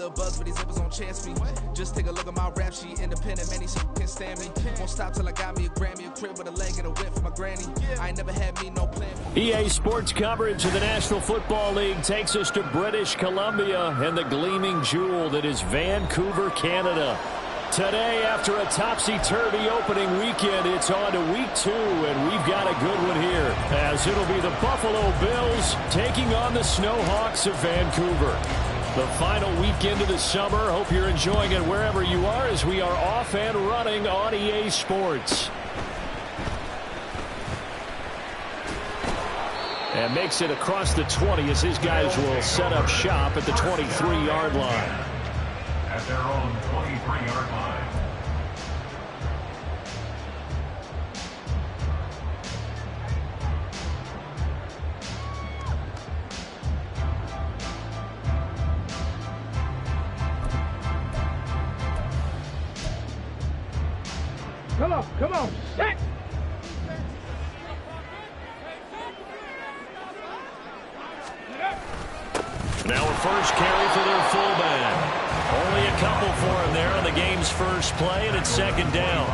little buzz, but these zippers don't chance me. Just take a look at my rap sheet, independent, man, these can't stand me. Won't stop till I got me a Grammy, a crib with a leg and a whip for my granny. I ain't never had me no plan. EA Sports coverage of the National Football League takes us to British Columbia and the gleaming jewel that is Vancouver, Canada. Today, after a topsy-turvy opening weekend, it's on to week 2, and we've got a good one here, as it'll be the Buffalo Bills taking on the Snowhawks of Vancouver. The final weekend of the summer. Hope you're enjoying it wherever you are, as we are off and running on EA Sports. And makes it across the 20 as his guys will set up shop at the 23-yard line. At their own 23-yard line. Come on, set! Now a first carry for their fullback. Only a couple for him there on the game's first play, and it's second down.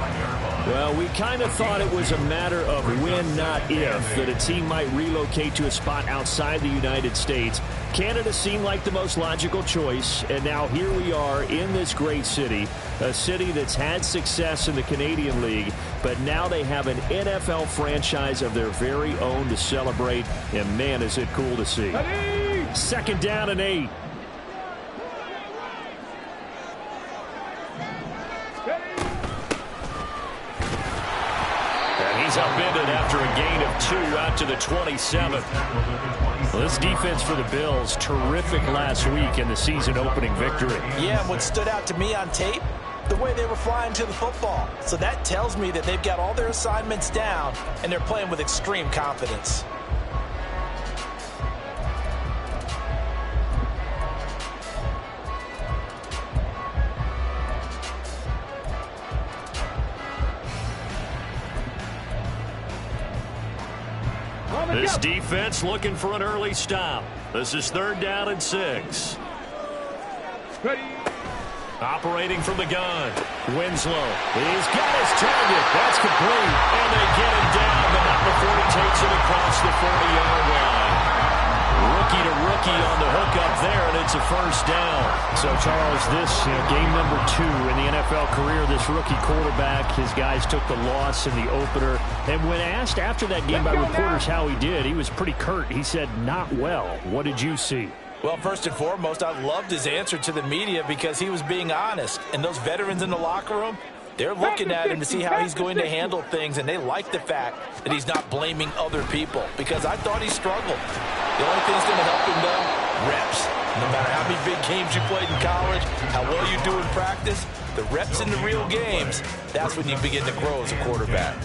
Well, we kind of thought it was a matter of when, not if, that a team might relocate to a spot outside the United States. Canada seemed like the most logical choice, and now here we are in this great city, a city that's had success in the Canadian League, but now they have an NFL franchise of their very own to celebrate, and man, is it cool to see. Second down and 8. He's upended after a gain of 2 out to the 27th. Well, this defense for the Bills, terrific last week in the season-opening victory. Yeah, and what stood out to me on tape, the way they were flying to the football. So that tells me that they've got all their assignments down, and they're playing with extreme confidence. This defense looking for an early stop. This is third down and 6. Ready. Operating from the gun. Winslow. He's got his target. That's complete. And they get him down, but not before he takes it across the 40-yard line. Rookie to rookie on the hookup there, and it's a first down. So, Charles, this game number 2 in the NFL career, this rookie quarterback, his guys took the loss in the opener. And when asked after that game by reporters how he did, he was pretty curt. He said, not well. What did you see? Well, first and foremost, I loved his answer to the media because he was being honest. And those veterans in the locker room, they're looking at him to see how he's going to handle things, and they like the fact that he's not blaming other people, because I thought he struggled. The only thing that's going to help him, though, reps. No matter how many big games you played in college, how well you do in practice, the reps in the real games, that's when you begin to grow as a quarterback.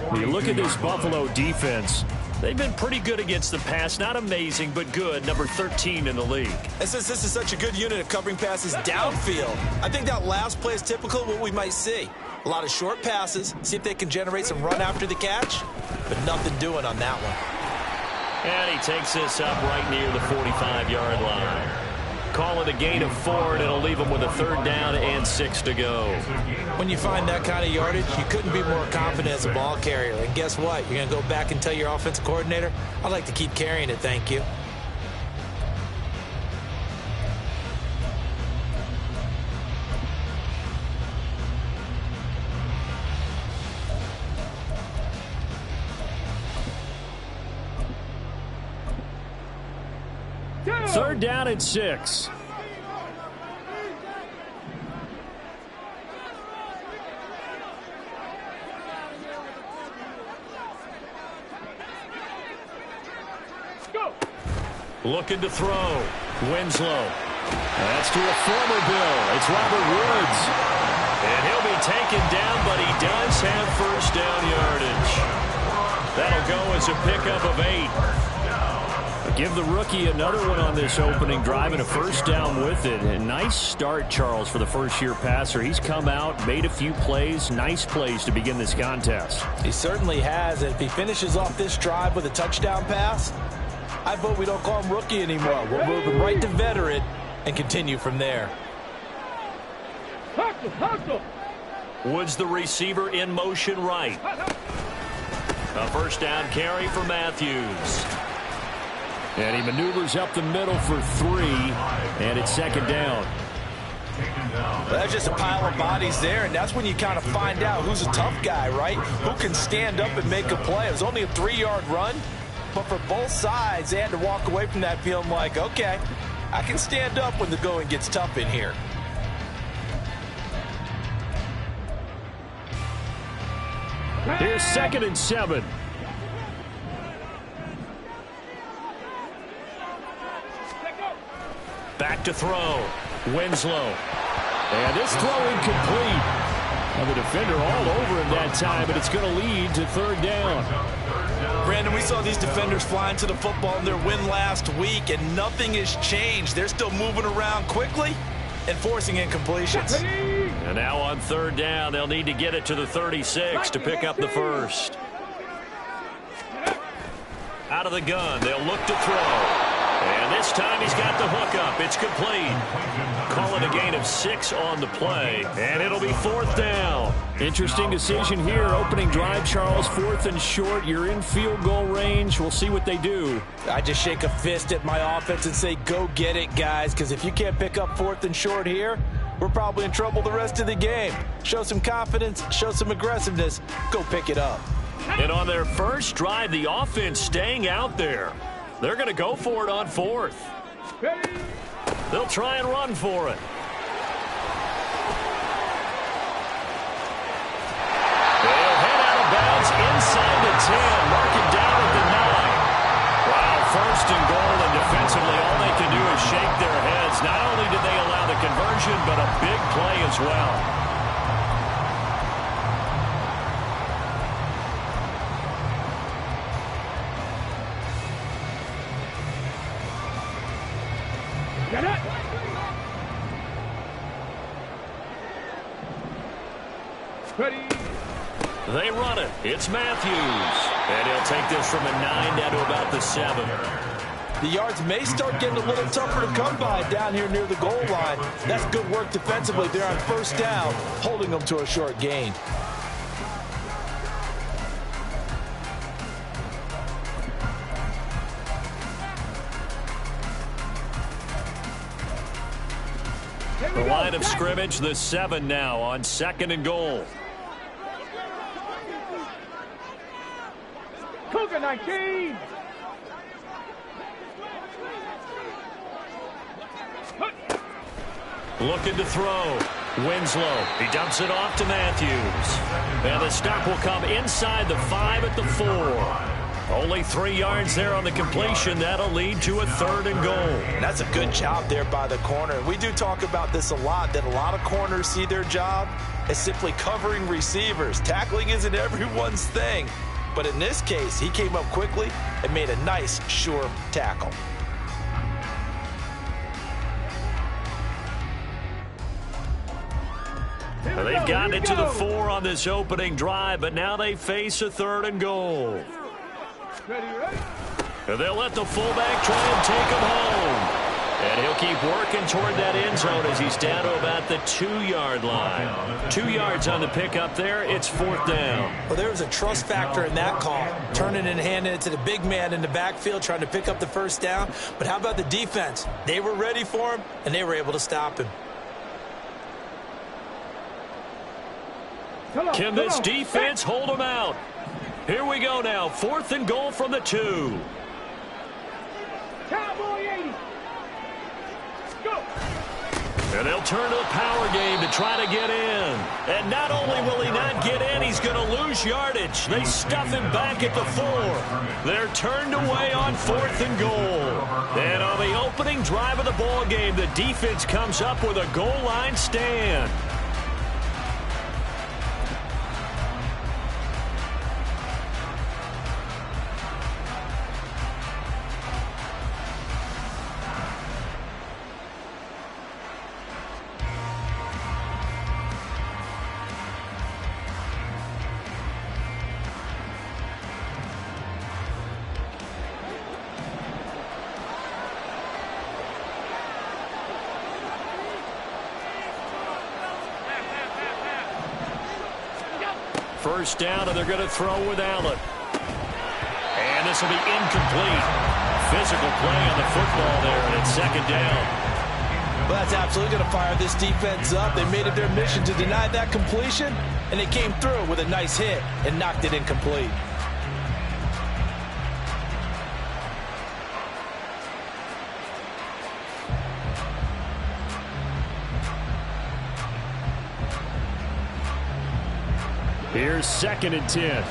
When you look at this Buffalo defense, they've been pretty good against the pass. Not amazing, but good. Number 13 in the league. And since this is such a good unit of covering passes downfield, I think that last play is typical of what we might see. A lot of short passes, see if they can generate some run after the catch, but nothing doing on that one. And he takes this up right near the 45-yard line. Call it a gain of 4, and it'll leave him with a third down and 6 to go. When you find that kind of yardage, you couldn't be more confident as a ball carrier. And guess what? You're going to go back and tell your offensive coordinator, I'd like to keep carrying it, thank you. Third down and 6. Go. Looking to throw. Winslow. That's to a former Bill. It's Robert Woods. And he'll be taken down, but he does have first down yardage. That'll go as a pickup of 8. Give the rookie another one on this opening drive and a first down with it. A nice start, Charles, for the first-year passer. He's come out, made a few plays, nice plays to begin this contest. He certainly has, and if he finishes off this drive with a touchdown pass, I vote we don't call him rookie anymore. We'll move him right to veteran, and continue from there. Hustle, hustle. Woods, the receiver, in motion right. A first down carry for Matthews. And he maneuvers up the middle for 3, and it's second down. Well, that's just a pile of bodies there, and that's when you kind of find out who's a tough guy, right? Who can stand up and make a play. It was only a 3-yard run, but for both sides, they had to walk away from that feeling like, okay, I can stand up when the going gets tough in here. Here's 2nd and 7. Back to throw. Winslow. And this throw incomplete. And the defender all over him that time, but it's going to lead to 3rd down. Brandon, we saw these defenders flying to the football in their win last week, and nothing has changed. They're still moving around quickly and forcing incompletions. And now on 3rd down, they'll need to get it to the 36 to pick up the first. Out of the gun, they'll look to throw. And this time he's got the hook up. It's complete. Call it a gain of 6 on the play. And it'll be 4th down. Interesting decision here. Opening drive, Charles. 4th and short. You're in field goal range. We'll see what they do. I just shake a fist at my offense and say, go get it, guys. Because if you can't pick up 4th and short here, we're probably in trouble the rest of the game. Show some confidence. Show some aggressiveness. Go pick it up. And on their first drive, the offense staying out there. They're going to go for it on 4th. They'll try and run for it. They'll head out of bounds inside the 10. Mark it down at the 9. Wow, 1st and goal, and defensively all they can do is shake their heads. Not only did they allow the conversion, but a big play as well. Get it. Ready. They run it. It's Matthews. And he'll take this from a 9 down to about the 7. The yards may start getting a little tougher to come by down here near the goal line. That's good work defensively there on 1st down, holding them to a short gain. The line of scrimmage, the 7 now on 2nd and goal. Cougar 19. Looking to throw. Winslow. He dumps it off to Matthews. And the stop will come inside the 5 at the 4. Only 3 yards there on the completion. That'll lead to a 3rd and goal. That's a good job there by the corner. We do talk about this a lot, that a lot of corners see their job as simply covering receivers. Tackling isn't everyone's thing. But in this case, he came up quickly and made a nice, sure tackle. They've gotten it to the 4 on this opening drive, but now they face a 3rd and goal. And they'll let the fullback try and take him home. And he'll keep working toward that end zone as he's down to about the 2-yard line. 2 yards on the pickup there. It's 4th down. Well, there was a trust factor in that call. Turning and handing it to the big man in the backfield, trying to pick up the 1st down. But how about the defense? They were ready for him, and they were able to stop him. Can this defense hold him out? Here we go now. 4th and goal from the 2. Cowboy 80. Go. And they'll turn to the power game to try to get in. And not only will he not get in, he's going to lose yardage. They stuff him back at the 4. They're turned away on 4th and goal. And on the opening drive of the ball game, the defense comes up with a goal line stand. First down, and they're going to throw with Allen. And this will be incomplete. Physical play on the football there, and it's second down. Well, that's absolutely going to fire this defense up. They made it their mission to deny that completion, and they came through with a nice hit and knocked it incomplete. Here's 2nd and 10.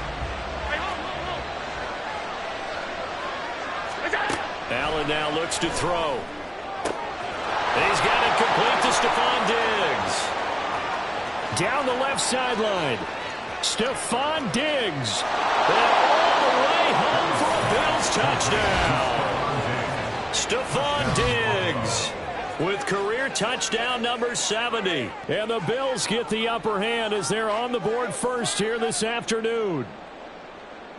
Allen now looks to throw. He's got it complete to Stephon Diggs. Down the left sideline. Stephon Diggs. And all the way home for a Bills touchdown. Stephon Diggs with career touchdown number 70. And the Bills get the upper hand as they're on the board first here this afternoon.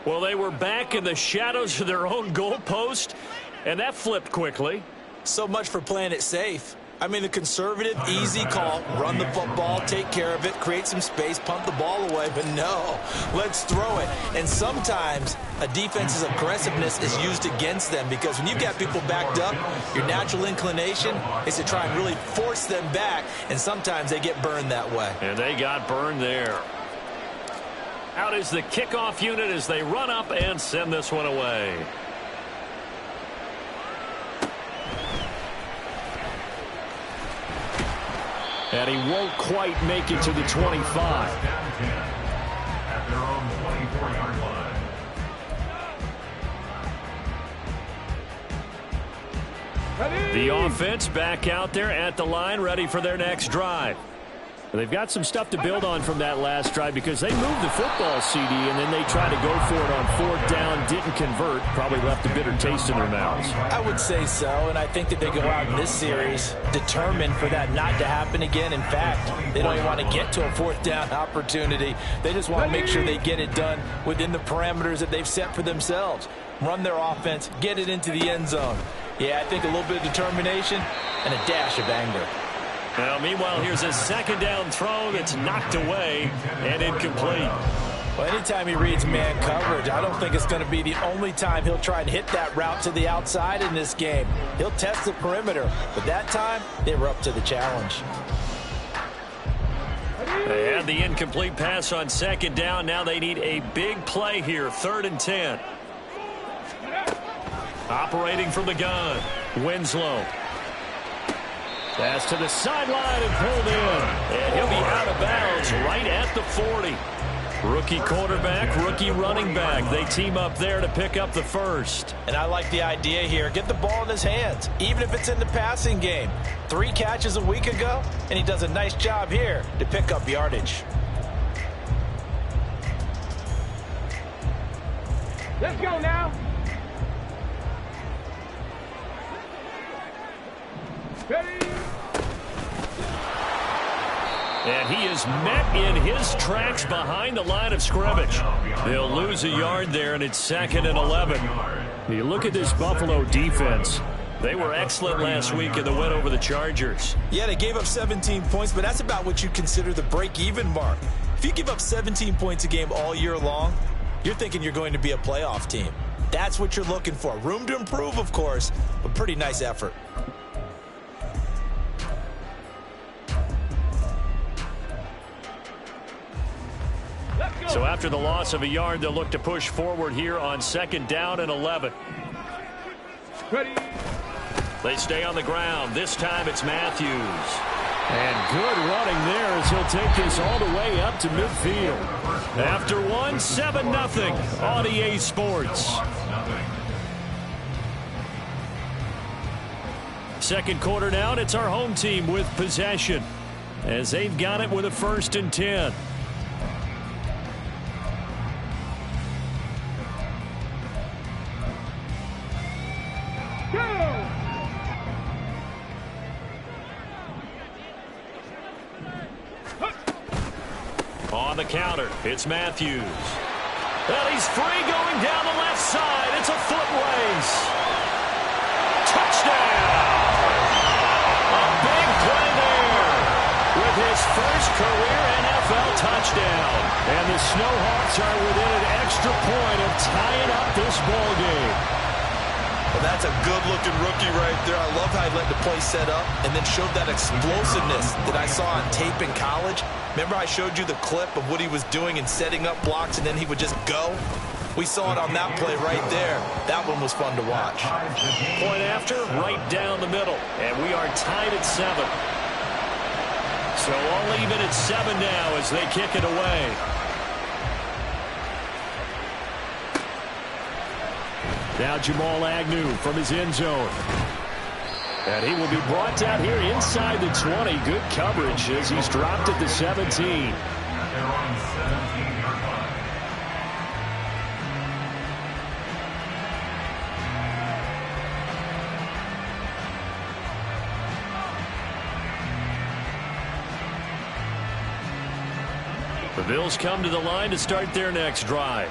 Well, they were back in the shadows of their own goalpost, and that flipped quickly. So much for playing it safe. I mean, the conservative, easy call, run the football, take care of it, create some space, punt the ball away. But no, let's throw it. And sometimes a defense's aggressiveness is used against them because when you've got people backed up, your natural inclination is to try and really force them back, and sometimes they get burned that way. And they got burned there. Out is the kickoff unit as they run up and send this one away. And he won't quite make it to the 25. At their own 24-yard line. The offense back out there at the line, ready for their next drive. They've got some stuff to build on from that last drive because they moved the football, CD, and then they tried to go for it on 4th down, didn't convert, probably left a bitter taste in their mouths. I would say so, and I think that they go out in this series determined for that not to happen again. In fact, they don't even want to get to a 4th down opportunity. They just want to make sure they get it done within the parameters that they've set for themselves. Run their offense, get it into the end zone. Yeah, I think a little bit of determination and a dash of anger. Now, meanwhile, here's a 2nd down throw that's knocked away and incomplete. Well, anytime he reads man coverage, I don't think it's going to be the only time he'll try and hit that route to the outside in this game. He'll test the perimeter, but that time, they were up to the challenge. They had the incomplete pass on 2nd down. Now they need a big play here, 3rd and 10. Operating from the gun, Winslow. Pass to the sideline and pulled in. And he'll be out of bounds right at the 40. Rookie quarterback, rookie running back. They team up there to pick up the first. And I like the idea here. Get the ball in his hands, even if it's in the passing game. 3 catches a week ago, and he does a nice job here to pick up yardage. Let's go now. Ready. And he is met in his tracks behind the line of scrimmage. They'll lose a yard there, and it's 2nd and 11. You look at this Buffalo defense. They were excellent last week in the win over the Chargers. Yeah, they gave up 17 points, but that's about what you consider the break-even mark. If you give up 17 points a game all year long, you're thinking you're going to be a playoff team. That's what you're looking for. Room to improve, of course, but pretty nice effort. So after the loss of a yard, they'll look to push forward here on 2nd down and 11. Ready. They stay on the ground. This time it's Matthews. And good running there as he'll take this all the way up to midfield. After one, 7-0 on EA Sports. Second quarter now, and it's our home team with possession as they've got it with a 1st and 10. On the counter, it's Matthews. And he's free going down the left side. It's a foot race. Touchdown! A big play there with his first career NFL touchdown. And the Snowhawks are within an extra point of tying up this ball game. Well, that's a good-looking rookie right there. I love how he let the play set up and then showed that explosiveness that I saw on tape in college. Remember I showed you the clip of what he was doing and setting up blocks, and then he would just go? We saw it on that play right there. That one was fun to watch. Point after, right down the middle. And we are tied at 7. So all even at 7 now as they kick it away. Now Jamal Agnew from his end zone. And he will be brought down here inside the 20. Good coverage as he's dropped at the 17. The Bills come to the line to start their next drive.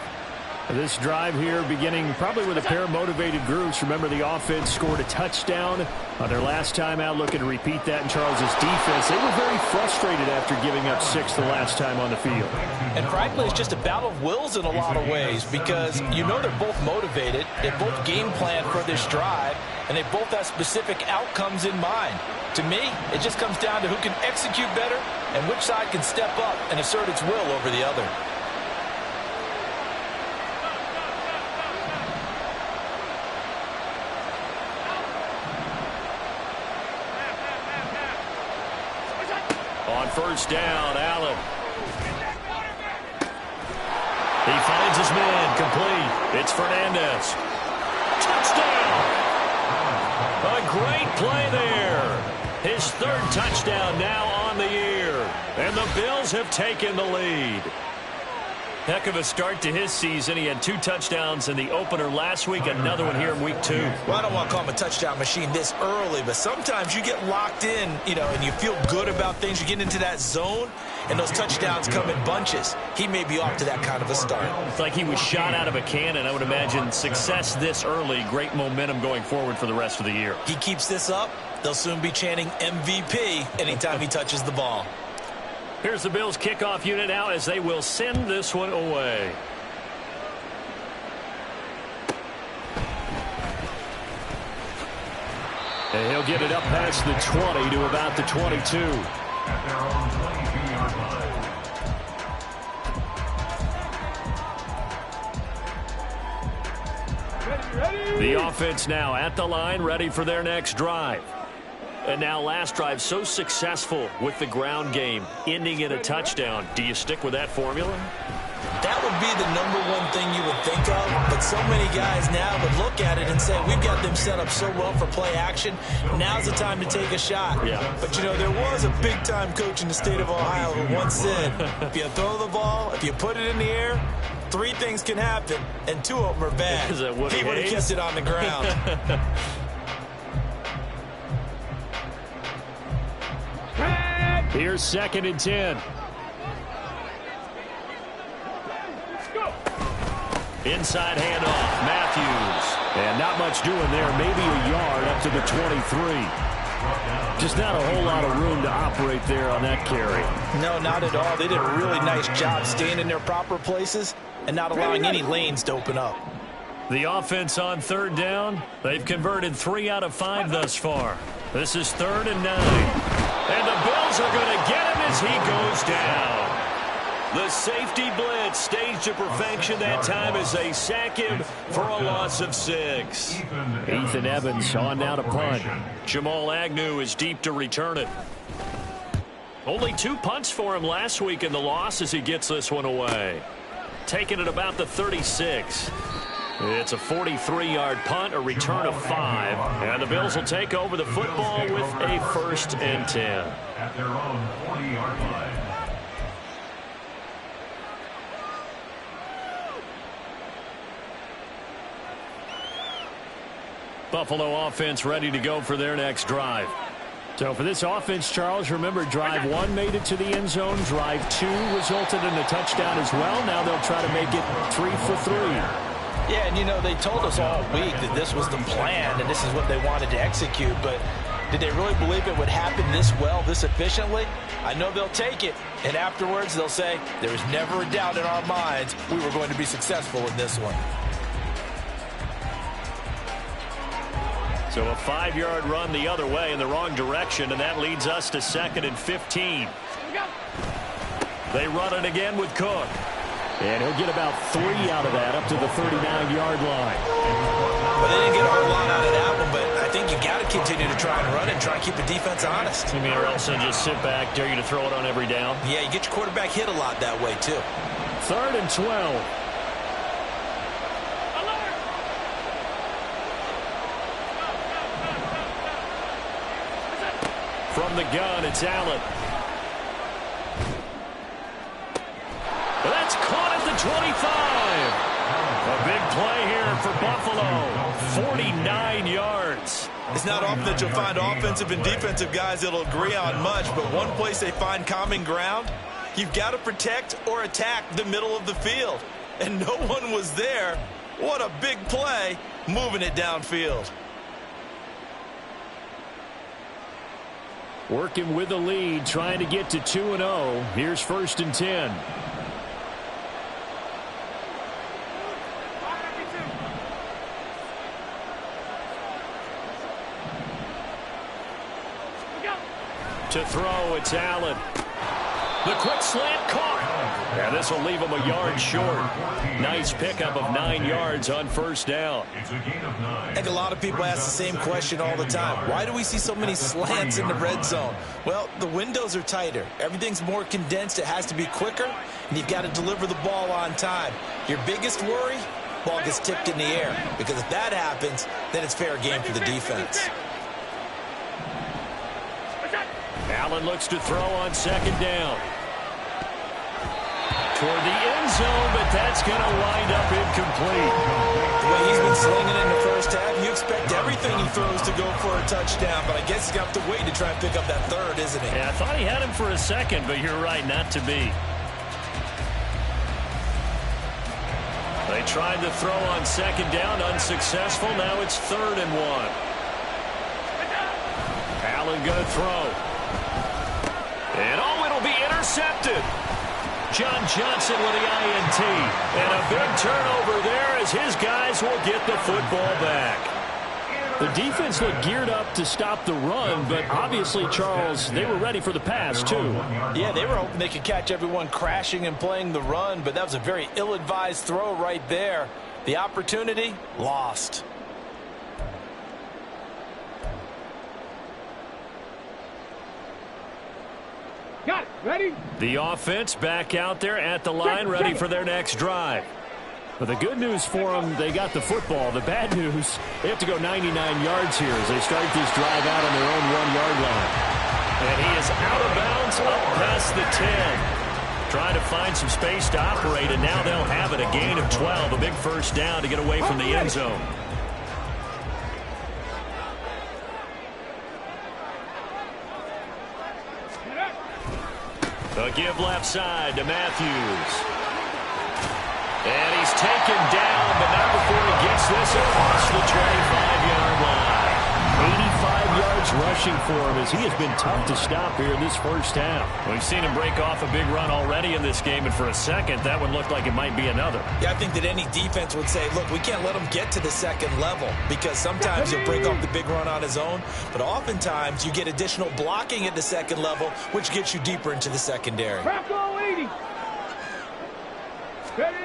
This drive here beginning probably with a pair of motivated groups. Remember, the offense scored a touchdown on their last time out. Looking to repeat that in Charles's defense. They were very frustrated after giving up 6 the last time on the field. And frankly, it's just a battle of wills in a lot of ways because you know they're both motivated. They both game plan for this drive, and they both have specific outcomes in mind. To me, it just comes down to who can execute better and which side can step up and assert its will over the other. On first down, Allen. He finds his man, complete. It's Fernandez. Touchdown! A great play there. His 3rd touchdown now on the year. And the Bills have taken the lead. Heck of a start to his season. He had 2 touchdowns in the opener last week, another one here in week 2. Well, I don't want to call him a touchdown machine this early, but sometimes you get locked in, and you feel good about things. You get into that zone, and those touchdowns come in bunches. He may be off to that kind of a start. It's like he was shot out of a cannon. I would imagine success this early, great momentum going forward for the rest of the year. He keeps this up, they'll soon be chanting MVP anytime he touches the ball. Here's the Bills kickoff unit now as they will send this one away. And he'll get it up past the 20 to about the 22. At their own 22-yard line. The offense now at the line, ready for their next drive. And now last drive so successful with the ground game, ending in a touchdown. Do you stick with that formula? That would be the #1 thing you would think of, but so many guys now would look at it and say, we've got them set up so well for play action. Now's the time to take a shot. Yeah. But, there was a big-time coach in the state of Ohio who once said, if you throw the ball, if you put it in the air, 3 things can happen, and 2 of them are bad. Is that Woody he would have Hayes? kept it on the ground. Here's 2nd and 10. Inside handoff, Matthews. And not much doing there, maybe a yard up to the 23. Just not a whole lot of room to operate there on that carry. No, not at all. They did a really nice job staying in their proper places and not allowing any lanes to open up. The offense on 3rd down, they've converted 3 out of 5 thus far. This is 3rd and 9. And the Bills are going to get him as he goes down. The safety blitz staged to perfection that time as they sack him for a loss of 6. Ethan Evans on now to punt. Jamal Agnew is deep to return it. Only 2 punts for him last week in the loss as he gets this one away. Taking it about the 36. It's a 43-yard punt, a return of 5. And the Bills will take over the football with a 1st and 10. At their own 40-yard line. Buffalo offense ready to go for their next drive. So for this offense, Charles, remember drive 1 made it to the end zone. Drive 2 resulted in a touchdown as well. Now they'll try to make it 3 for 3. Yeah, and they told us all week that this was the plan and this is what they wanted to execute, but Did they really believe it would happen this well, this efficiently? I know they'll take it, and afterwards they'll say, there was never a doubt in our minds we were going to be successful in this one. So a 5-yard run the other way in the wrong direction, and that leads us to 2nd and 15. They run it again with Cook. And he'll get about 3 out of that up to the 39-yard line. Well, they didn't get a whole lot out of that one, but I think you got to continue to try and run it and try and keep the defense honest. You mean or else they'll just sit back, dare you to throw it on every down? Yeah, you get your quarterback hit a lot that way, too. 3rd and 12. From the gun, it's Allen. That's caught at the 25. A big play here for Buffalo. 49 yards. It's not often that you'll find offensive and defensive guys that'll agree on much, but one place they find common ground, you've got to protect or attack the middle of the field. And no one was there. What a big play, moving it downfield. Working with the lead, trying to get to 2-0. Here's 1st and 10. To throw, it's Allen. The quick slant caught. And this will leave him a yard short. Nice pickup of 9 yards on 1st down. I think a lot of people ask the same question all the time. Why do we see so many slants in the red zone? Well, the windows are tighter. Everything's more condensed. It has to be quicker, and you've got to deliver the ball on time. Your biggest worry, ball gets tipped in the air, because if that happens, then it's fair game for the defense. Allen looks to throw on 2nd down. Toward the end zone, but that's going to wind up incomplete. The way he's been slinging in the first half, you expect everything he throws to go for a touchdown, but I guess he's got to wait to try and pick up that 3rd, isn't he? Yeah, I thought he had him for a second, but you're right, not to be. They tried to throw on 2nd down, unsuccessful. Now it's 3rd and 1. Allen going to throw. And it'll be intercepted. John Johnson with the INT. And a big turnover there as his guys will get the football back. The defense looked geared up to stop the run, but obviously, Charles, they were ready for the pass, too. Yeah, they were hoping they could catch everyone crashing and playing the run, but that was a very ill-advised throw right there. The opportunity, lost. Got it. Ready? The offense back out there at the line, ready for their next drive. But the good news for them, they got the football. The bad news, they have to go 99 yards here as they start this drive out on their own 1-yard line. And he is out of bounds up past the 10. Trying to find some space to operate, and now they'll have it. A gain of 12, a big 1st down to get away from the end zone. A give left side to Matthews. And he's taken down, but not before he gets this across the 25-yard line. 85 yards rushing for him as he has been tough to stop here in this first half. We've seen him break off a big run already in this game, and for a second, that one looked like it might be another. Yeah, I think that any defense would say, look, we can't let him get to the second level, because sometimes he'll break off the big run on his own, but oftentimes you get additional blocking at the second level, which gets you deeper into the secondary. Crackle 80. Ready?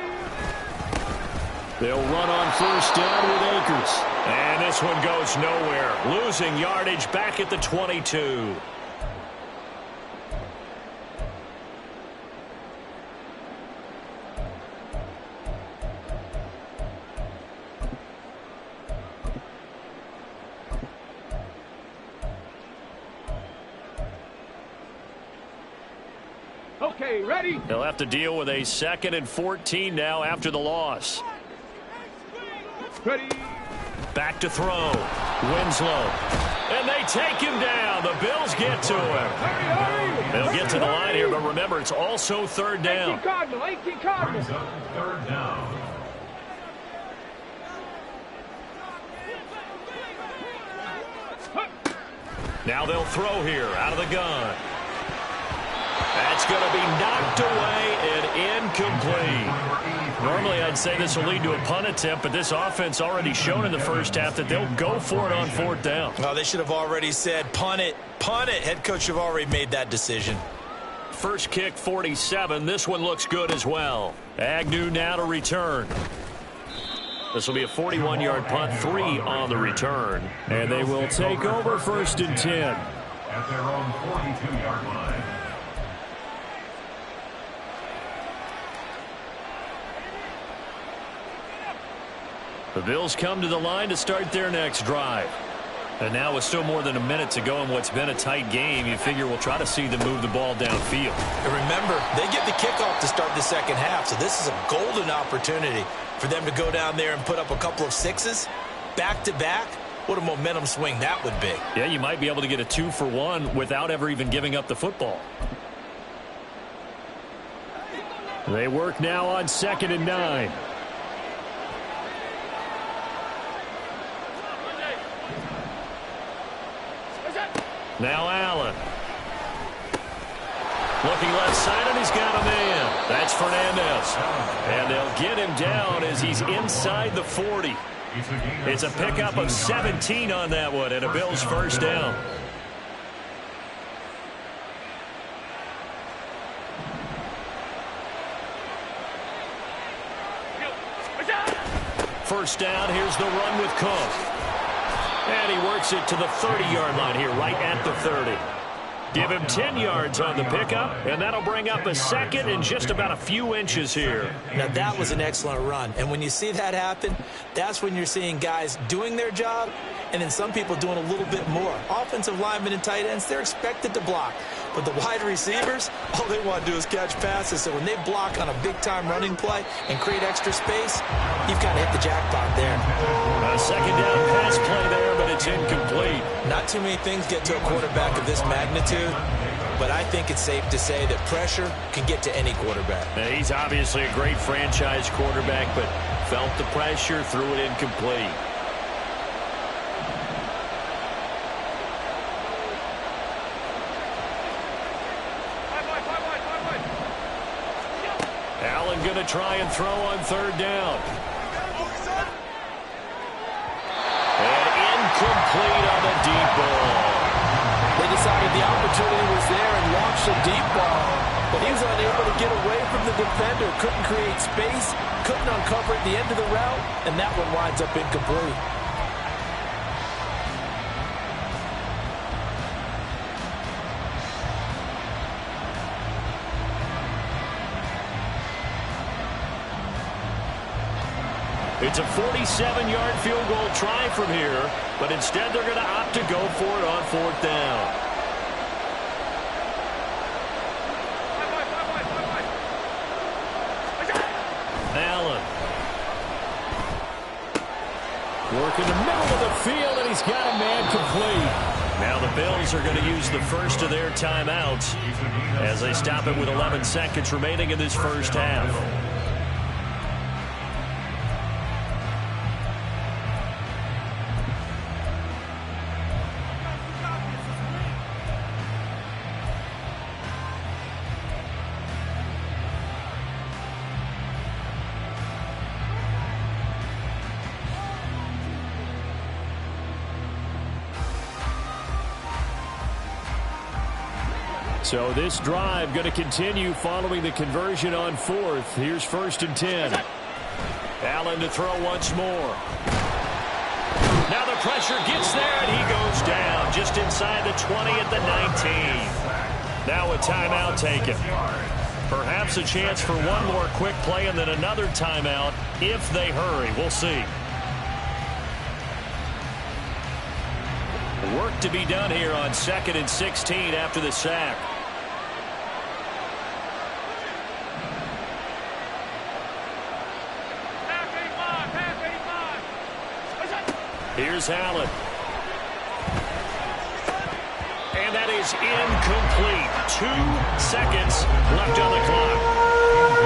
They'll run on 1st down with Akers. And this one goes nowhere. Losing yardage back at the 22. Okay, ready? They'll have to deal with a 2nd and 14 now after the loss. Ready? Back to throw. Winslow. And they take him down. The Bills get to him. They'll get to the line here, but remember, it's also 3rd down. 18 Cardinal, 18 Cardinal. 3rd down. Now they'll throw here out of the gun. That's going to be knocked away and incomplete. Normally I'd say this will lead to a punt attempt, but this offense already shown in the first half that they'll go for it on 4th down. Oh, they should have already said punt it, punt it. Head coach have already made that decision. First kick 47. This one looks good as well. Agnew now to return. This will be a 41-yard punt, 3 on the return. And they will take over 1st and 10. At their own 42-yard line. The Bills come to the line to start their next drive. And now with still more than a minute to go in what's been a tight game, you figure we'll try to see them move the ball downfield. And remember, they get the kickoff to start the second half, so this is a golden opportunity for them to go down there and put up a couple of sixes back-to-back. What a momentum swing that would be. Yeah, you might be able to get a 2-for-1 without ever even giving up the football. They work now on 2nd and 9. Now Allen. Looking left side, and he's got a man. That's Fernandez. And they'll get him down as he's inside the 40. It's a pickup of 17 on that one, and a Bills 1st down. First down, here's the run with Cook. And he works it to the 30-yard line here, right at the 30. Give him 10 yards on the pickup, and that'll bring up a 2nd and just about a few inches here. Now, that was an excellent run. And when you see that happen, that's when you're seeing guys doing their job and then some people doing a little bit more. Offensive linemen and tight ends, they're expected to block. But the wide receivers, all they want to do is catch passes. So when they block on a big-time running play and create extra space, you've kind of hit the jackpot there. A 2nd down pass play there, but it's incomplete. Not too many things get to a quarterback of this magnitude, but I think it's safe to say that pressure can get to any quarterback. Now, he's obviously a great franchise quarterback, but felt the pressure, threw it incomplete. Allen going to try and throw on 3rd down. And incomplete on the deep ball. They decided the opportunity was there and launched a deep ball, but he was unable to get away from the defender, couldn't create space, couldn't uncover at the end of the route, and that one winds up incomplete. It's a 47-yard field goal try from here, but instead they're going to opt to go for it on 4th down. Allen. Working the middle of the field, and he's got a man complete. Now the Bills are going to use the first of their timeouts as they stop it with 11 seconds remaining in this first half. So this drive going to continue following the conversion on 4th. Here's 1st and 10. Allen to throw once more. Now the pressure gets there, and he goes down just inside the 20 at the 19. Now a timeout taken. Perhaps a chance for one more quick play and then another timeout if they hurry. We'll see. Work to be done here on 2nd and 16 after the sack. Here's Allen. And that is incomplete. 2 seconds left on the clock.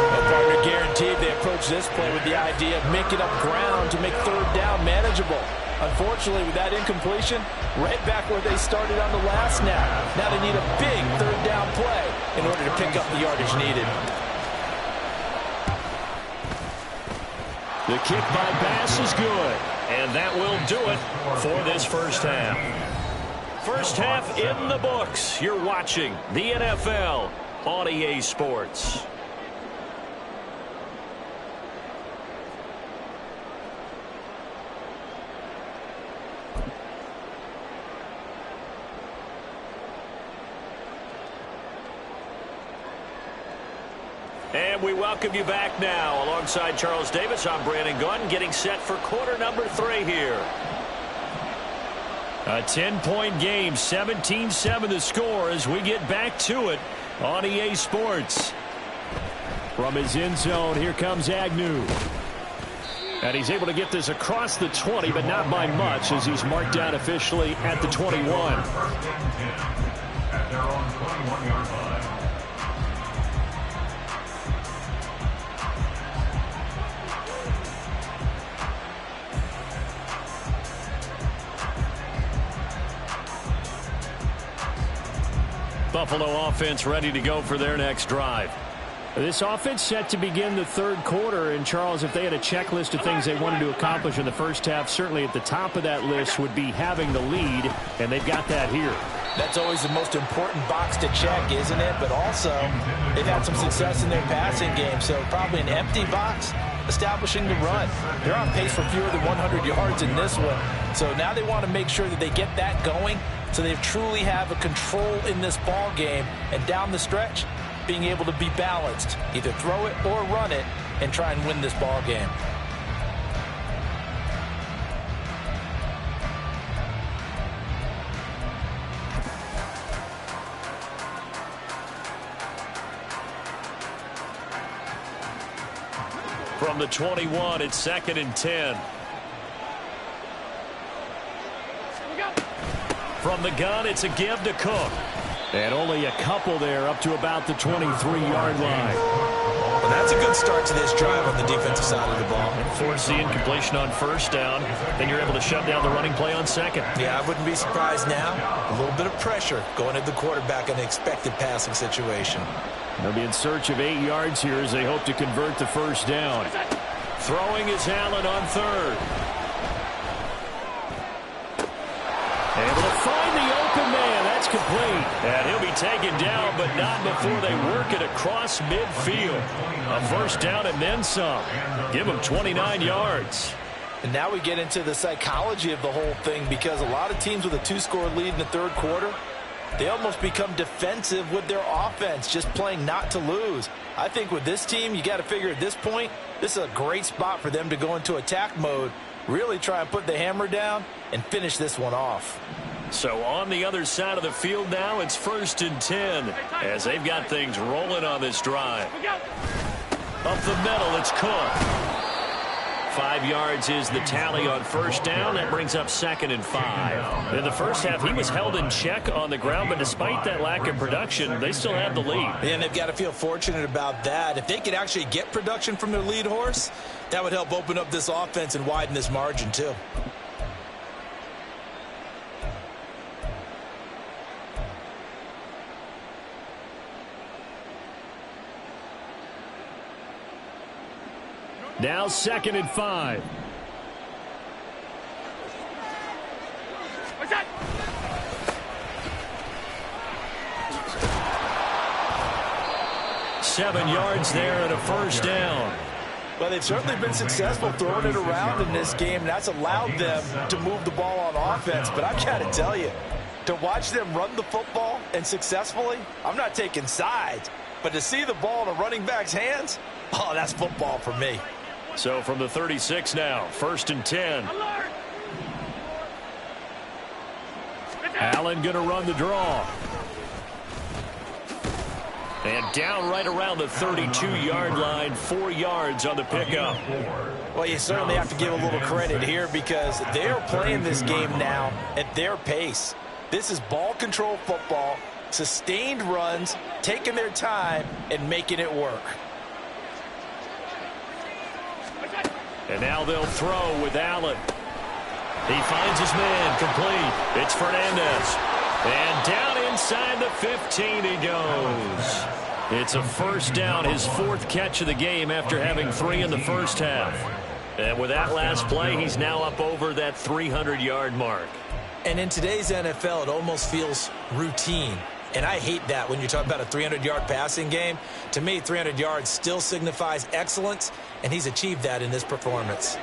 Well, partner, guaranteed they approach this play with the idea of making up ground to make third down manageable. Unfortunately, with that incompletion, right back where they started on the last snap. Now they need a big third down play in order to pick up the yardage needed. The kick by Bass is good, and that will do it for this first half. First half in the books. You're watching the NFL on EA Sports. And we welcome you back now. Alongside Charles Davis, I'm Brandon Gunn, getting set for quarter number 3 here. A 10-point game, 17-7 the score as we get back to it on EA Sports. From his end zone, here comes Agnew. And he's able to get this across the 20, but not by much, as he's marked down officially at the 21. At their own 21-yard line. Buffalo offense ready to go for their next drive. This offense set to begin the third quarter. And, Charles, if they had a checklist of things they wanted to accomplish in the first half, certainly at the top of that list would be having the lead, and they've got that here. That's always the most important box to check, isn't it? But also, they've had some success in their passing game, so probably an empty box establishing the run. They're on pace for fewer than 100 yards in this one. So now they want to make sure that they get that going so they truly have a control in this ball game, and down the stretch, being able to be balanced. Either throw it or run it and try and win this ball game. From the 21, it's 2nd and 10. From the gun, it's a give to Cook. And only a couple there up to about the 23-yard line. Well, that's a good start to this drive on the defensive side of the ball. Force the incompletion on first down. Then you're able to shut down the running play on second. Yeah, I wouldn't be surprised now. A little bit of pressure going at the quarterback in an expected passing situation. They'll be in search of 8 yards here as they hope to convert the first down. Throwing is Allen on third. Able to find the open man. That's complete. And he'll be taken down, but not before they work it across midfield. A first down and then some. Give him 29 yards. And now we get into the psychology of the whole thing, because a lot of teams with a 2-score lead in the third quarter, they almost become defensive with their offense, just playing not to lose. I think with this team, you got to figure at this point, this is a great spot for them to go into attack mode, really try and put the hammer down and finish this one off. So on the other side of the field now, it's 1st and 10 as they've got things rolling on this drive. Up the middle, it's Cook. 5 yards is the tally on first down. That brings up 2nd and 5. In the first half, he was held in check on the ground, but despite that lack of production, they still have the lead. And they've got to feel fortunate about that. If they could actually get production from their lead horse, that would help open up this offense and widen this margin too. Now 2nd and 5. What's that? Seven yards there and a first down. Well, they've certainly been successful throwing it around in this game, and that's allowed them to move the ball on offense. But I've got to tell you, to watch them run the football and successfully, I'm not taking sides, but to see the ball in a running back's hands, oh, that's football for me. So from the 36 now, 1st and 10. Allen going to run the draw. And down right around the 32-yard line, 4 yards on the pickup. Well, you certainly have to give a little credit here, because they're playing this game now at their pace. This is ball control football, sustained runs, taking their time and making it work. And now they'll throw with Allen. He finds his man, complete. It's Fernandez. And down inside the 15 he goes. It's a first down, his 4th catch of the game after having 3 in the first half. And with that last play, he's now up over that 300-yard mark. And in today's NFL, it almost feels routine. And I hate that when you talk about a 300-yard passing game. To me, 300 yards still signifies excellence, and he's achieved that in this performance.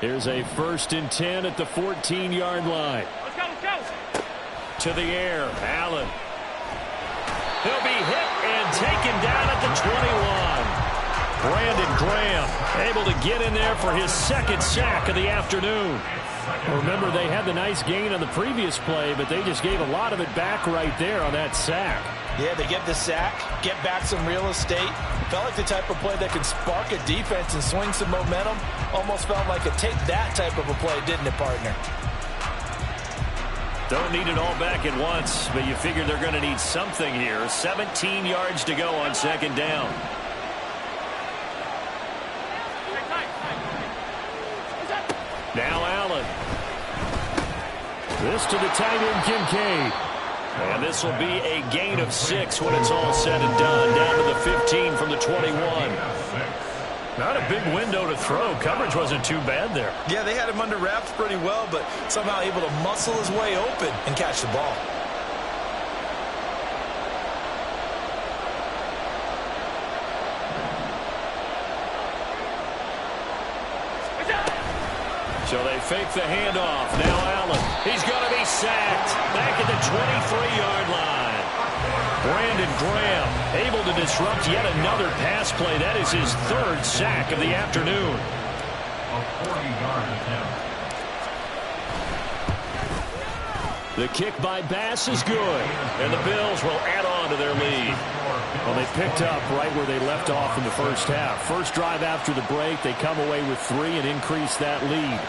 Here's a 1st and 10 at the 14-yard line. Let's go, let's go. To the air, Allen. He'll be hit and taken down at the 21. Brandon Graham able to get in there for his 2nd sack of the afternoon. Remember, they had the nice gain on the previous play, but they just gave a lot of it back right there on that sack. Yeah, they get the sack, get back some real estate. Felt like the type of play that could spark a defense and swing some momentum. Almost felt like a take that type of a play, didn't it, partner? Don't need it all back at once, but you figure they're going to need something here. 17 yards to go on 2nd down. Now Allen. This to the tight end, Kincaid. And this will be a gain of 6 when it's all said and done. Down to the 15 from the 21. Not a big window to throw. Coverage wasn't too bad there. Yeah, they had him under wraps pretty well, but somehow able to muscle his way open and catch the ball. So they fake the handoff. Now Allen. He's going to be sacked. Back at the 23-yard line. Brandon Graham able to disrupt yet another pass play. That is his 3rd sack of the afternoon. A 40-yard attempt. The kick by Bass is good. And the Bills will add on to their lead. Well, they picked up right where they left off in the first half. First drive after the break, they come away with 3 and increase that lead.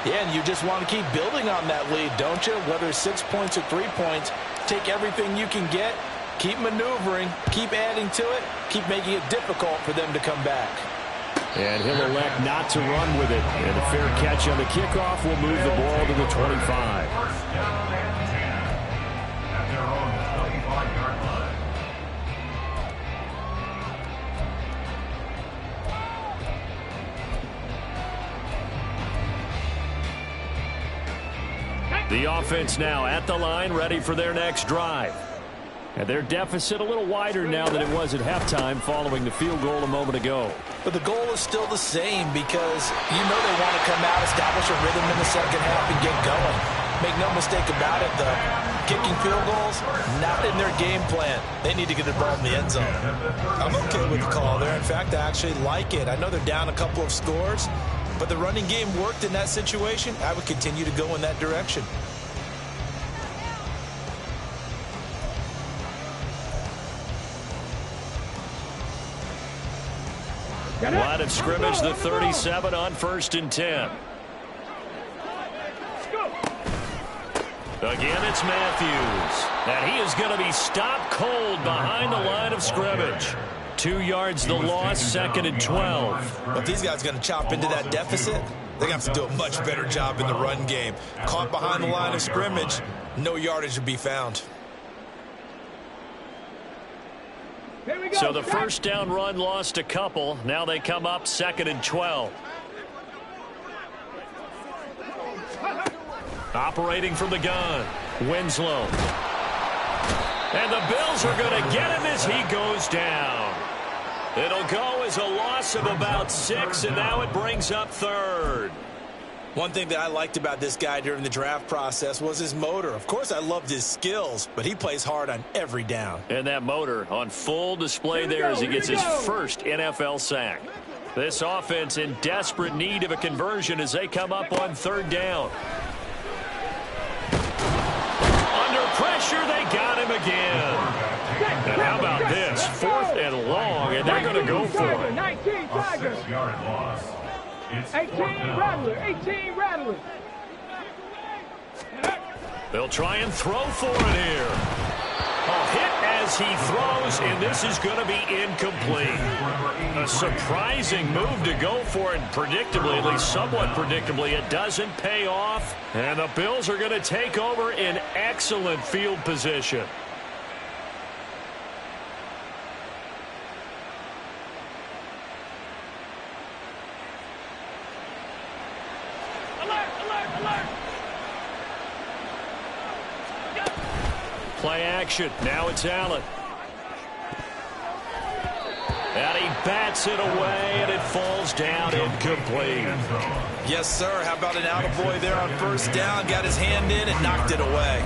Yeah, and you just want to keep building on that lead, don't you? Whether it's 6 points or 3 points, take everything you can get, keep maneuvering, keep adding to it, keep making it difficult for them to come back. And he'll elect not to run with it. And a fair catch on the kickoff will move the ball to the 25. First down and 10 at their own 25-yard line. The offense now at the line, ready for their next drive. And their deficit a little wider now than it was at halftime following the field goal a moment ago. But the goal is still the same because you know they want to come out, establish a rhythm in the second half, and get going. Make no mistake about it, the kicking field goals, not in their game plan. They need to get the ball in the end zone. I'm okay with the call there. In fact, I actually like it. I know they're down a couple of scores, but the running game worked in that situation. I would continue to go in that direction. Line of scrimmage, the 37 on 1st and 10. Again, it's Matthews. And he is going to be stopped cold behind the line of scrimmage. 2 yards the loss, 2nd and 12. But these guys are going to chop into that deficit. They're going to have to do a much better job in the run game. Caught behind the line of scrimmage, no yardage to be found. So the first down run lost a couple. Now they come up 2nd and 12. Operating from the gun, Winslow. And the Bills are going to get him as he goes down. It'll go as a loss of about 6, and now it brings up 3rd. One thing that I liked about this guy during the draft process was his motor. Of course, I loved his skills, but he plays hard on every down. And that motor on full display there as he gets his first NFL sack. This offense in desperate need of a conversion as they come up on 3rd down. Under pressure, they got him again. And how about this? 4th and long, and they're going to go for it. 19 A Tiger. 6-yard loss. It's 18 Rattler. 18 Rattler. They'll try and throw for it here. A hit as he throws, and this is going to be incomplete. A surprising move to go for it, predictably, at least somewhat predictably, it doesn't pay off. And the Bills are going to take over in excellent field position. Play action. Now it's Allen. And he bats it away, and it falls down incomplete. Yes, sir. How about an attaboy there on first down? Got his hand in and knocked it away.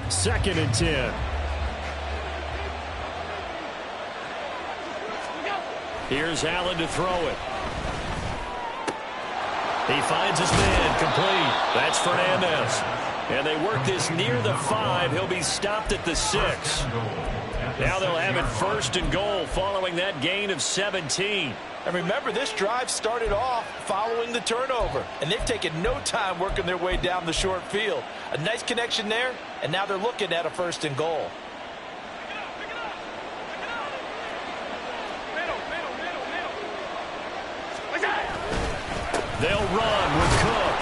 Second and 10. Here's Allen to throw it. He finds his man, complete. That's Fernandez. And they work this near the 5. He'll be stopped at the 6. Now they'll have it first and goal following that gain of 17. And remember, this drive started off following the turnover. And they've taken no time working their way down the short field. A nice connection there, and now they're looking at a first and goal. They'll run with Cook.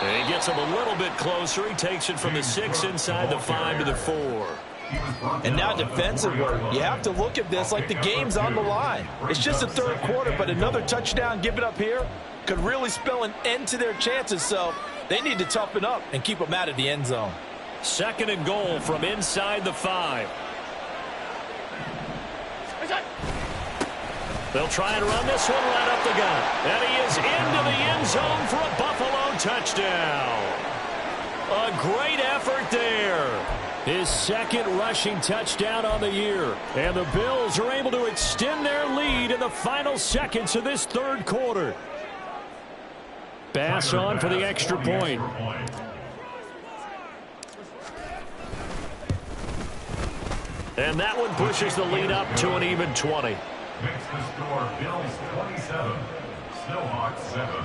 And he gets him a little bit closer. He takes it from the 6 inside the 5 to the 4. And now defensively, you have to look at this like the game's on the line. It's just the third quarter, but another touchdown given up here could really spell an end to their chances. So they need to toughen up and keep them out of the end zone. Second and goal from inside the 5. They'll try and run this one right up the gut. And he is into the end zone for a Buffalo touchdown. A great effort there. His second rushing touchdown on the year. And the Bills are able to extend their lead in the final seconds of this third quarter. Bass on for the extra point. And that one pushes the lead up to an even 20. Makes the score Bills 27, Snowhawks 7.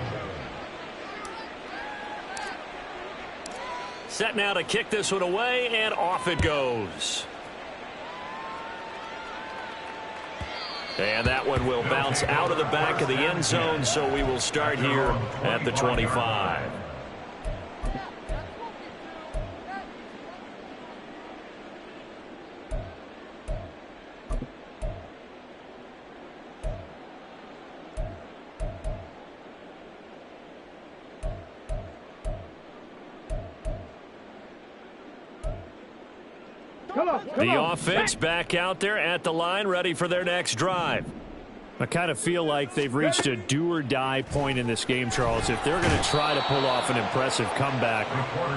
Set now to kick this one away, and off it goes. And that one will bounce out of the back of the end zone, so we will start here at the 25. The offense back out there at the line, ready for their next drive. I kind of feel like they've reached a do-or-die point in this game, Charles. If they're going to try to pull off an impressive comeback,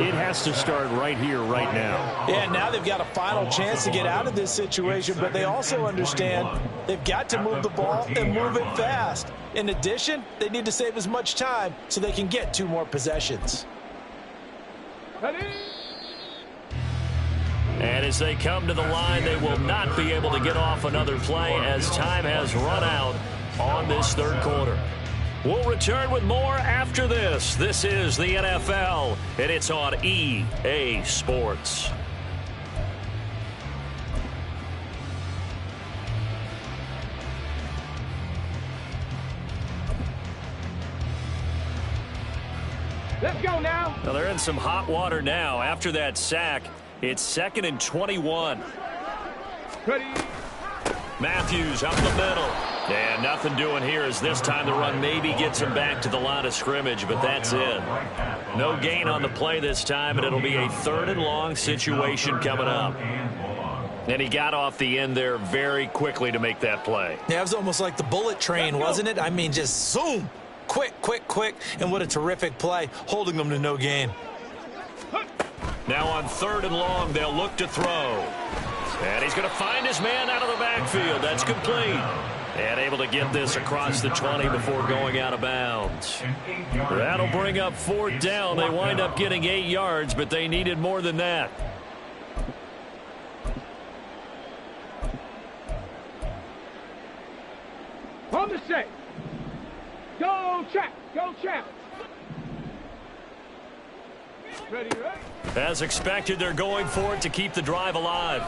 it has to start right here, right now. Yeah, now they've got a final chance to get out of this situation, but they also understand they've got to move the ball and move it fast. In addition, they need to save as much time so they can get 2 more possessions. And as they come to the line, they will not be able to get off another play as time has run out on this third quarter. We'll return with more after this. This is the NFL, and it's on EA Sports. Let's go now. Well, they're in some hot water now. After that sack, it's 2nd and 21. Ready. Matthews up the middle. And nothing doing here as this time the run maybe gets him back to the line of scrimmage, but that's it. No gain on the play this time, and it'll be a 3rd and long situation coming up. And he got off the end there very quickly to make that play. Yeah, it was almost like the bullet train, wasn't it? I mean, just zoom. Quick, quick, quick. And what a terrific play, holding them to no gain. Now on 3rd and long, they'll look to throw. And he's going to find his man out of the backfield. That's complete. And able to get this across the 20 before going out of bounds. That'll bring up 4th down. They wind up getting 8 yards, but they needed more than that. On the set. Go, Trap. Go, Trap. Ready, right? As expected, they're going for it to keep the drive alive.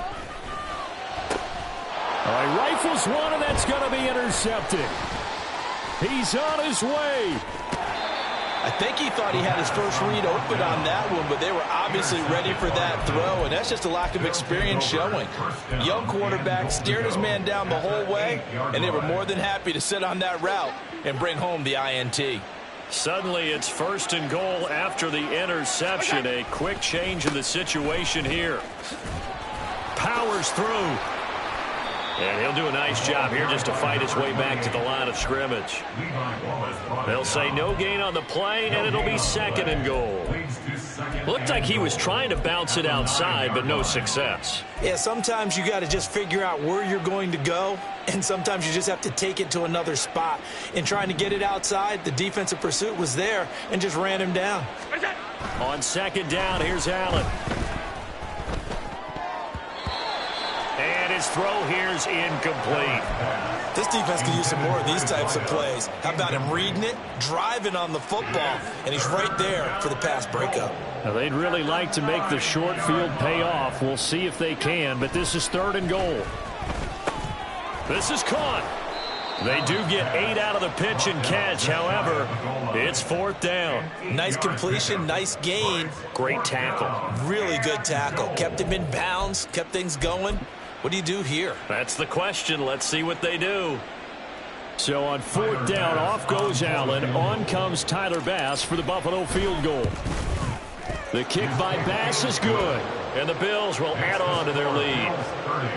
All right, rifles one, and that's going to be intercepted. He's on his way. I think he thought he had his first read open on that one, but they were obviously ready for that throw, and that's just a lack of experience showing. Young quarterback stared his man down the whole way, and they were more than happy to sit on that route and bring home the INT. Suddenly, it's 1st and goal after the interception. A quick change in the situation here. Powers through. And he'll do a nice job here just to fight his way back to the line of scrimmage. They'll say no gain on the play, and it'll be 2nd and goal. Looked like he was trying to bounce it outside, but no success. Yeah, sometimes you got to just figure out where you're going to go, and sometimes you just have to take it to another spot. In trying to get it outside, the defensive pursuit was there and just ran him down. On 2nd down, here's Allen. And his throw here's incomplete. This defense could use some more of these types of plays. How about him reading it, driving on the football, and he's right there for the pass breakup. Now, they'd really like to make the short field pay off. We'll see if they can, but this is 3rd and goal. This is caught. They do get 8 out of the pitch and catch. However, it's 4th down. Nice completion, nice gain. Great tackle. Really good tackle. Kept him in bounds, kept things going. What do you do here? That's the question. Let's see what they do. So on 4th down, off goes Allen. On comes Tyler Bass for the Buffalo field goal. The kick by Bass is good. And the Bills will add on to their lead.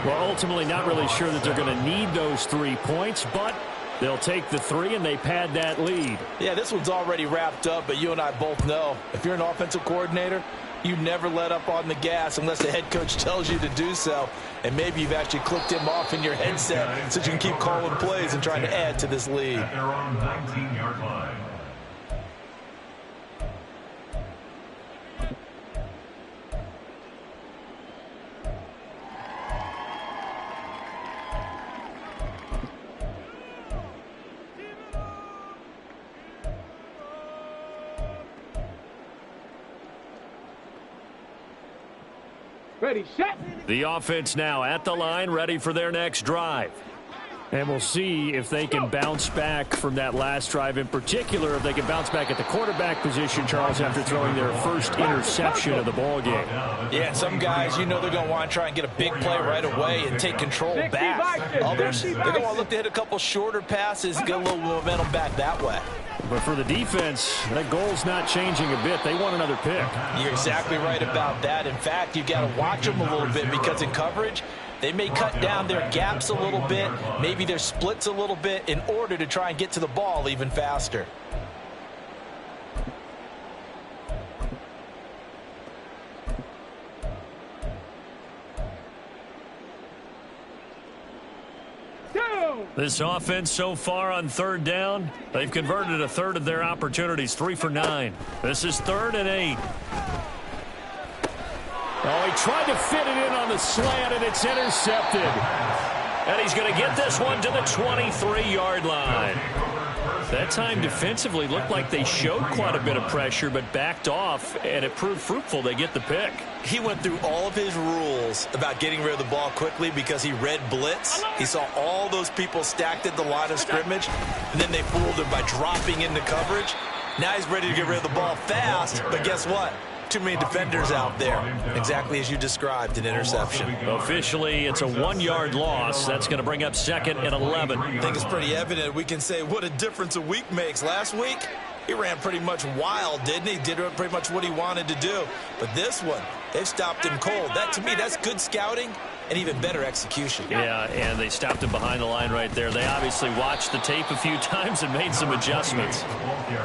Well, ultimately not really sure that they're going to need those 3 points, but they'll take the 3 and they pad that lead. Yeah, this one's already wrapped up, but you and I both know if you're an offensive coordinator, you never let up on the gas unless the head coach tells you to do so. And maybe you've actually clicked him off in your headset so you can keep calling plays and trying to add to this lead. At their own 19-yard line. Ready, set. The offense now at the line, ready for their next drive. And we'll see if they can bounce back from that last drive, in particular if they can bounce back at the quarterback position, Charles, after throwing their first interception of the ball game. Yeah, some guys, you know they're going to want to try and get a big play right away and take control back. Others, they're going to want to look to hit a couple shorter passes, get a little momentum back that way. But for the defense, that goal's not changing a bit. They want another pick. You're exactly right about that. In fact, you've got to watch them a little bit because in coverage, they may cut down their gaps a little bit, maybe their splits a little bit in order to try and get to the ball even faster. This offense so far on 3rd down, they've converted a third of their opportunities, 3 for 9. This is 3rd and 8. Oh, he tried to fit it in on the slant, and it's intercepted. And he's going to get this one to the 23-yard line. That time defensively looked like they showed quite a bit of pressure, but backed off, and it proved fruitful. They get the pick. He went through all of his rules about getting rid of the ball quickly because he read blitz. He saw all those people stacked at the line of scrimmage, and then they fooled him by dropping into coverage. Now he's ready to get rid of the ball fast, but guess what? Too many defenders out there. Exactly as you described, an interception. Officially, it's a 1-yard loss. That's going to bring up 2nd and 11. I think it's pretty evident. We can say what a difference a week makes. Last week, he ran pretty much wild, didn't he? Did pretty much what he wanted to do. But this one, they've stopped him cold. That, to me, that's good scouting and even better execution. Yeah, and they stopped him behind the line right there. They obviously watched the tape a few times and made some adjustments.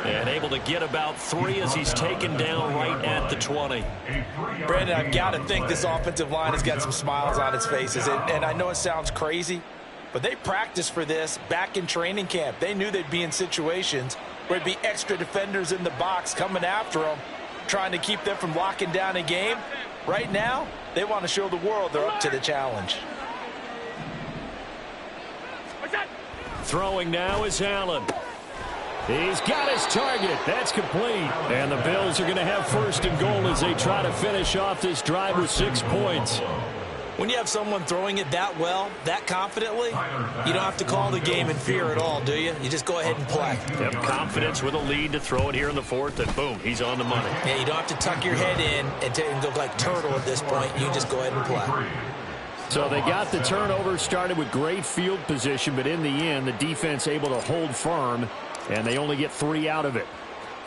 And able to get about 3 as he's taken down right at the 20. Brandon, I've got to think this offensive line has got some smiles on its faces. And I know it sounds crazy, but they practiced for this back in training camp. They knew they'd be in situations where there'd be extra defenders in the box coming after them, trying to keep them from locking down a game. Right now, they want to show the world they're up to the challenge. Throwing now is Allen. He's got his target. That's complete. And the Bills are going to have first and goal as they try to finish off this drive with 6 points. When you have someone throwing it that well, that confidently, you don't have to call the game in fear at all, do you? You just go ahead and play. You have confidence with a lead to throw it here in the fourth, and boom, he's on the money. Yeah, you don't have to tuck your head in and go like turtle at this point. You just go ahead and play. So they got the turnover, started with great field position, but in the end, the defense able to hold firm, and they only get 3 out of it.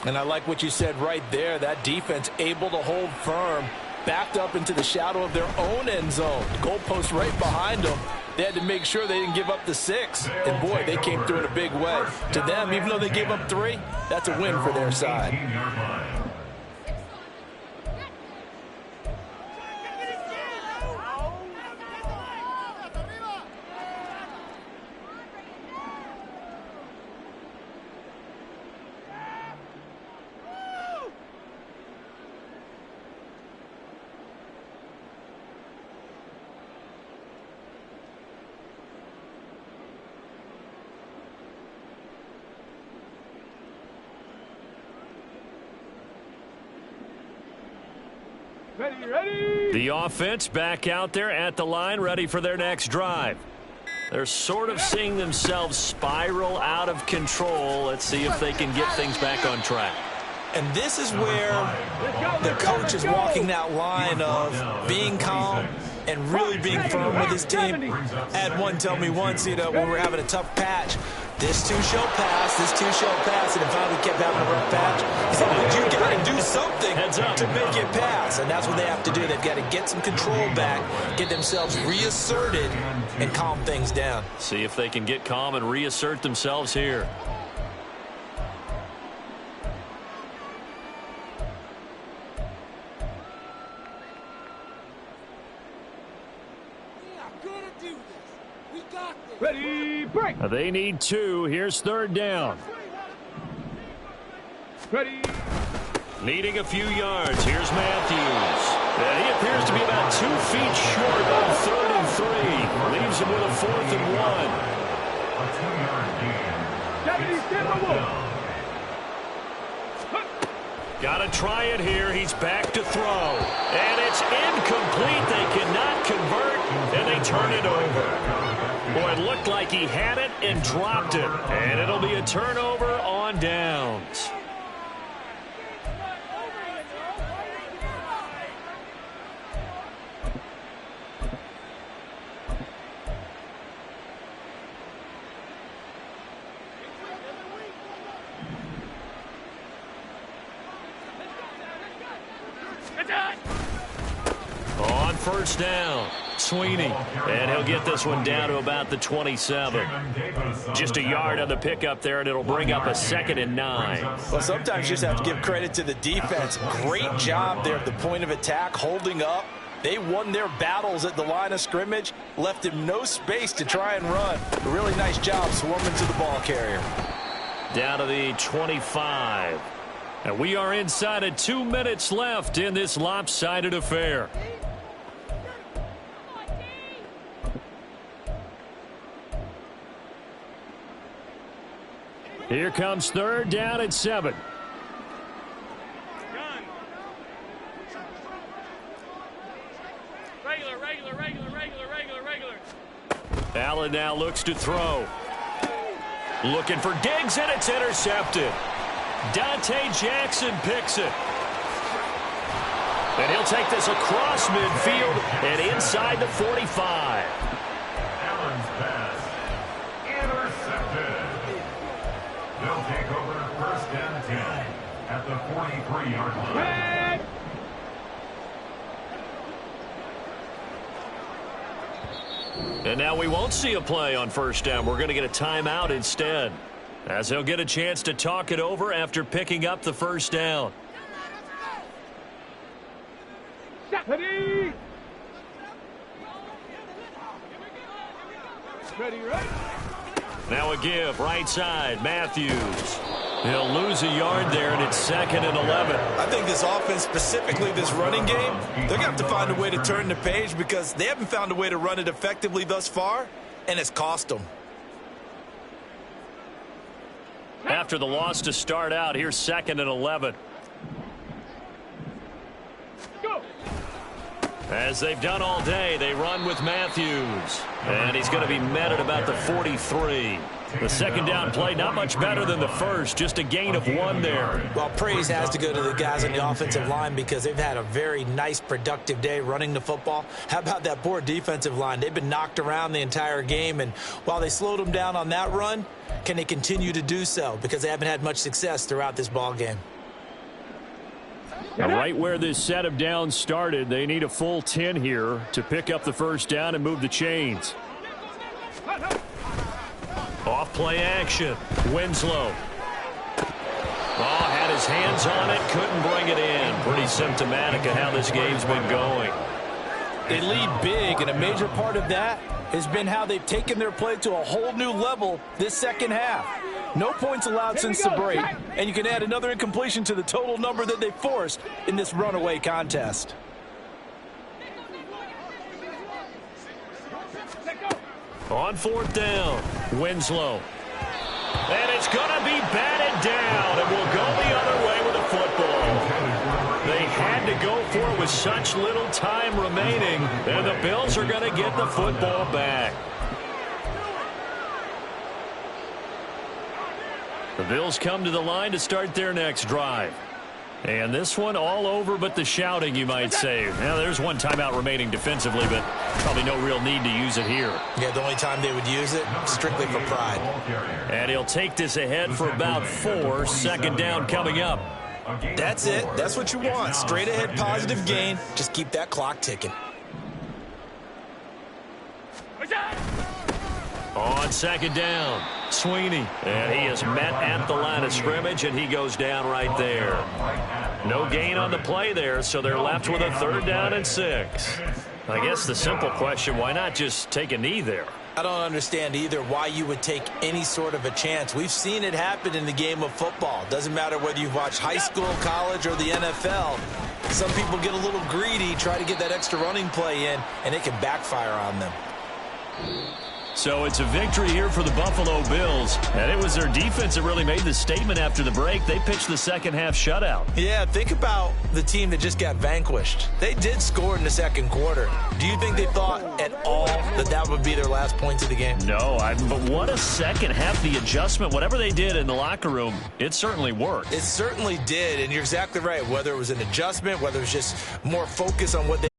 And I like what you said right there. That defense able to hold firm, backed up into the shadow of their own end zone. The goalpost right behind them. They had to make sure they didn't give up the 6. And, boy, they came through in a big way. To them, even though they gave up 3, that's a win for their side. The offense back out there at the line, ready for their next drive. They're sort of seeing themselves spiral out of control. Let's see if they can get things back on track. And this is where the coach is walking that line of being calm and really being firm with his team. I had one tell me once, when we were having a tough patch, this too shall pass, and if I kept having a rough patch, he said, but you got to do something to make it pass. And that's what they have to do. They've got to get some control back, get themselves reasserted, and calm things down. See if they can get calm and reassert themselves here. Ready, break. They need 2. Here's 3rd down. Ready. Needing a few yards. Here's Matthews. And he appears to be about 2 feet short on 3rd and 3. Leaves him with a 4th and 1. A 2-yard gain. Deputy, stand by one. Got to try it here. He's back to throw. And it's incomplete. They cannot convert, and they turn it over. Boy, it looked like he had it and dropped it. And it'll be a turnover on downs. On first down, Sweeney, and he'll get this one down to about the 27. Just a yard on the pickup there, and it'll bring up a 2nd and 9. Well, sometimes you just have to give credit to the defense. Great job there at the point of attack, holding up. They won their battles at the line of scrimmage, left him no space to try and run. A really nice job swarming to the ball carrier. Down to the 25. And we are inside of 2 minutes left in this lopsided affair. Here comes 3rd down and 7. Allen now looks to throw. Looking for Diggs, and it's intercepted. Dante Jackson picks it. And he'll take this across midfield and inside the 45. Allen's pass intercepted. They'll take over 1st and 10 at the 43-yard line. And now we won't see a play on 1st down. We're going to get a timeout instead, as he'll get a chance to talk it over after picking up the 1st down. Ready. Ready, right? Now a give, right side, Matthews. He'll lose a yard there, and it's 2nd and 11. I think this offense, specifically this running game, they're going to have to find a way to turn the page because they haven't found a way to run it effectively thus far, and it's cost them. after the loss to start out. Here's 2nd and 11. As they've done all day, they run with Matthews. And he's going to be met at about the 43. The second down play, not much better than the first, just a gain of 1 there. Well, praise has to go to the guys on the offensive line because they've had a very nice, productive day running the football. How about that poor defensive line? They've been knocked around the entire game, and while they slowed them down on that run, can they continue to do so? Because they haven't had much success throughout this ball game. Now, right where this set of downs started, they need a full 10 here to pick up the first down and move the chains. Off play action. Winslow. Oh, had his hands on it, couldn't bring it in. Pretty symptomatic of how this game's been going. They lead big, and a major part of that has been how they've taken their play to a whole new level this second half. No points allowed since the break, and you can add another incompletion to the total number that they forced in this runaway contest. On 4th down, Winslow. And it's going to be batted down, and will go the other way with the football. They had to go for it with such little time remaining, and the Bills are going to get the football back. The Bills come to the line to start their next drive. And this one all over but the shouting, you might say. Now, there's one timeout remaining defensively, but probably no real need to use it here. Yeah, the only time they would use it, strictly for pride. And he'll take this ahead for about 4. Second down coming up. That's it. That's what you want. Straight ahead positive gain. Just keep that clock ticking. On 2nd down, Sweeney. And he is met at the line of scrimmage, and he goes down right there. No gain on the play there, so they're left with a 3rd down and 6. I guess the simple question, why not just take a knee there? I don't understand either why you would take any sort of a chance. We've seen it happen in the game of football. Doesn't matter whether you've watched high school, college, or the NFL. Some people get a little greedy, try to get that extra running play in, and it can backfire on them. So it's a victory here for the Buffalo Bills. And it was their defense that really made the statement after the break. They pitched the second half shutout. Yeah, think about the team that just got vanquished. They did score in the second quarter. Do you think they thought at all that that would be their last points of the game? No, but what a second half. The adjustment, whatever they did in the locker room, it certainly worked. It certainly did, and you're exactly right. Whether it was an adjustment, whether it was just more focus on what they